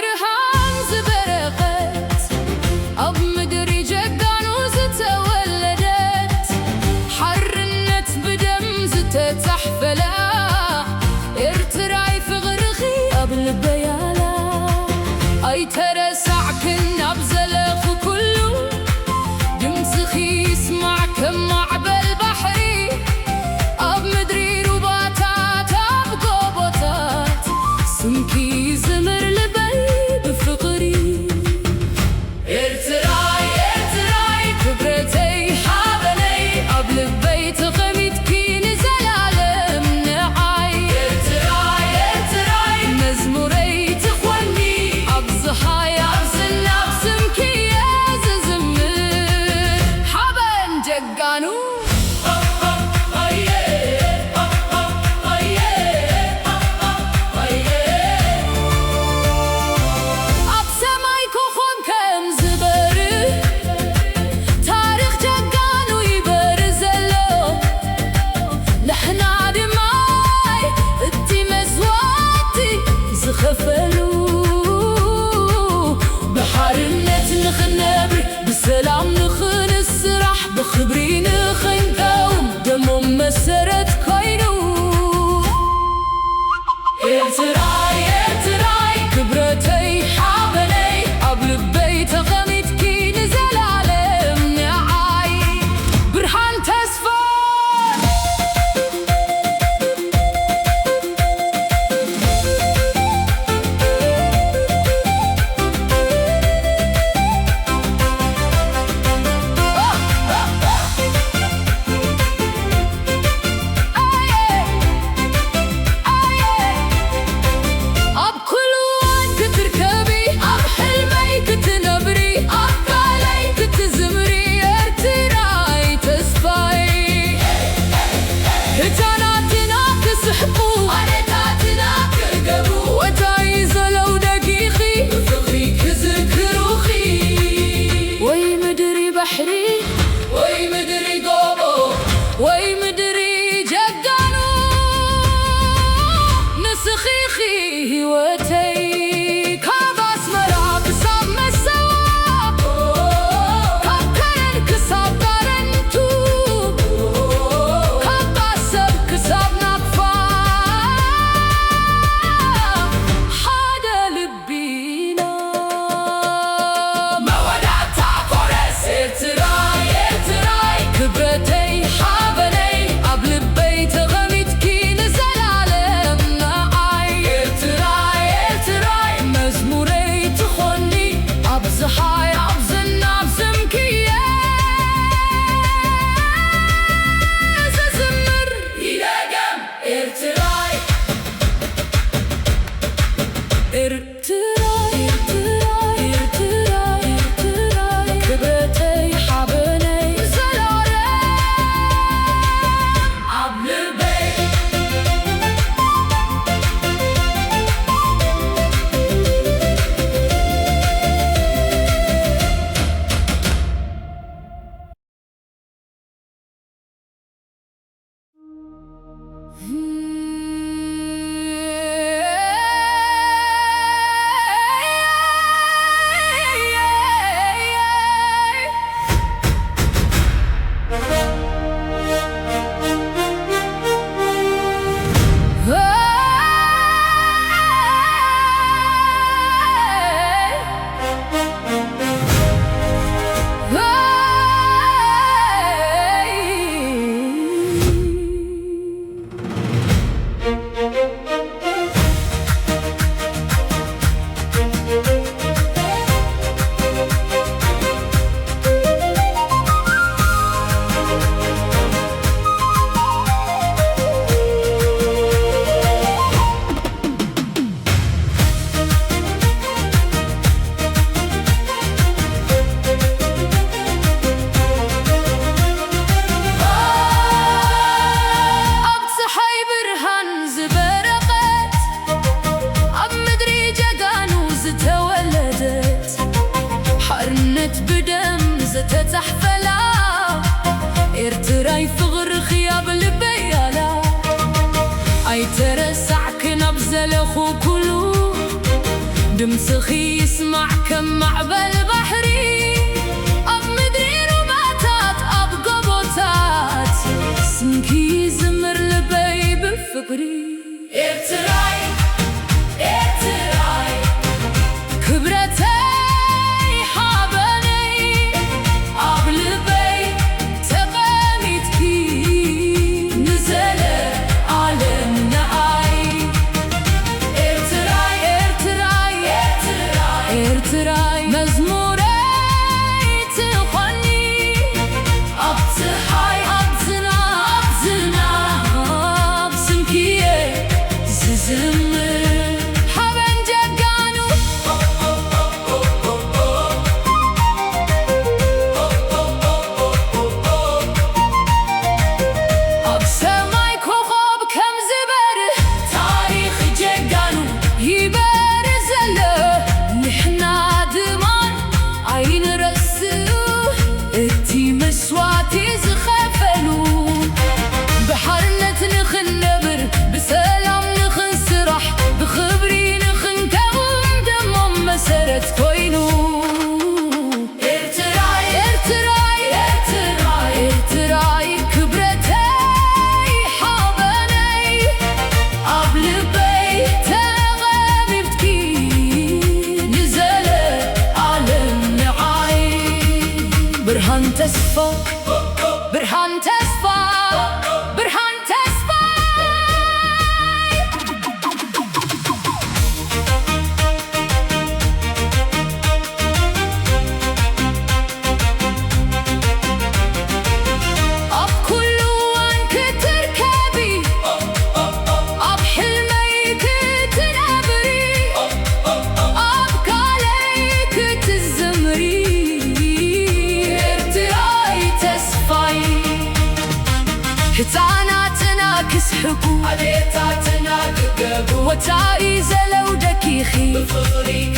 برهان زبرقت أب مدري جقانو زتولدت حرنت بدم زتتحفلا ارتراي في غرخي قبل بيالا أي ترسع كنا بزلخ كله دمسخي يسمع كما عبل بحري أب مدري رباطات أب قبطات سمكي زمر لبي بفقري ارتراي ارتراي كبرتي حابني قبل بيت غميت كي نزل عالم نعاي ارتراي ارتراي مزموري تخوني أبزحاي أبزلنا بسمكي يا زمر حابن جقانو بسلام نخن السرح بخبري نخن قوم دمهم مسرت كينو ارتراي ارتراي كبرتي حابني قبل بيت غميت كي نزل عالم نعاي برهان تسفر وي مدري قوبو وي مدري جقانو نسخيخي وتي كاباس مرعب صاب مسوا كابكرن كساب دارنتو كاباسب كساب نقفا حدا لبينا ما ودعتا كورس ارتراي كبرتي حابني قبل بيت غميت كي نزل عالم نعاي ارتراي ارتراي مزموري تخوني أبزحاي أبزلنا بسمكي يا زمر يلاقم ارتراي ارتراي ارتراي ارتراي ارتراي كبرتي حابني تتحفلا ارتراي فغر خياب لبيالا اي ترسع كنبزل اخو كلو دم سخي يسمع كم معبل بحري أب مدري رباتات أب قبوتات سمكي زمر لبي بفقري إرتراي إرتراي كبرتي حابني أب لبي تقامتكي نزل عالم نعاي إرتراي إرتراي إرتراي إرتراي مزموري تغني أبتحاي أبزنا أبزنا أبسمكيه ززمر حبن جقانو أبسماي كوخوب كم زبر تاريخ جقانو يبارز له نحنا دمان عين رسو اتي مسواتي زخفلو بحرنة نخنبر بسلام نخنسرح بخبري نخنكون دمم مسرت كوينو إرتراي إرتراي إرتراي إرتراي كبرتي حابني قبل بيت غابتكي نزل عالم نعاي برهان تسفى برهان تسفى برهان تسفى أب كل وانك تركبي أب حلميك تنبري أب كاليك تزمري إرتراي تسفاي حتاناتنا كسحكو عليتاتنا ققبو وتاري زلو دكيخي بفغري